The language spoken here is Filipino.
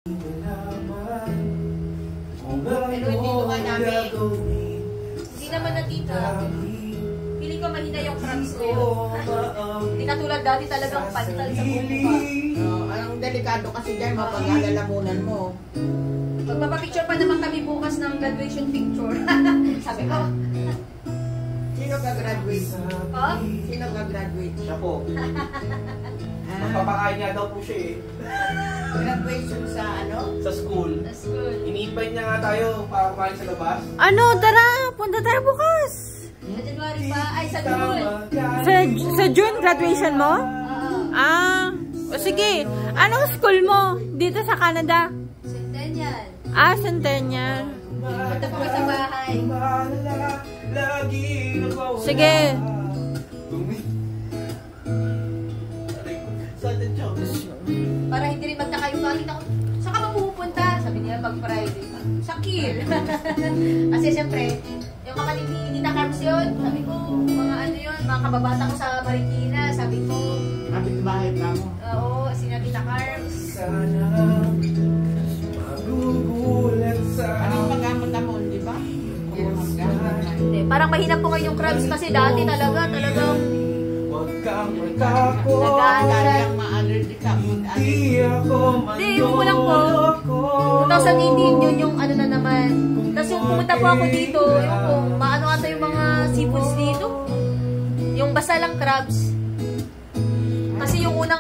Pero hindi naman namin. Hindi naman na tita. Pili ko mahina yung crabs ko yun. Hindi katulad dati talagang pantal sa buka. Ang delikado kasi dyan, mapag-alalamunan mo. Magpapapicture pa naman kami bukas ng graduation picture. Sabi ko. Sino ka-graduate? Oh? Sino ka-graduate? Siya po. Magpapakain niya daw po siya eh. Graduation sa ano? Sa school. That's good. Iniipay niya nga tayo para kumain sa labas. Ano, tara, punta tayo bukas. Sa January pa, ay sa June. Sa June, graduation mo? O sige. Anong school mo? Dito sa Canada? Centennial. Centennial. Punta po sa bahay. Sige. Para hindi rin magtaka yung galit ako. Saan ka mapupunta? Sabi niya pag Friday. Sa Kiel. Kasi siyempre, yung kapatid ni Nita Carms yun. Sabi ko, mga ano yun, mga kababata ko sa Marikina. Sabi ko, Kapit bahay ka mo. oo, si Nita Carms. Anong pagkapunta mo, di ba? Hindi naman gano'n. Hindi, parang mahina po ngayon yung crabs kasi dati talagang Talagang ma-allergy ka. hindi, yung kulang po 2018 yun yung ano na naman. Tapos yung pumunta po ako dito, yung kung maano ata yung mga seafoods dito, yung basa lang crabs kasi yung unang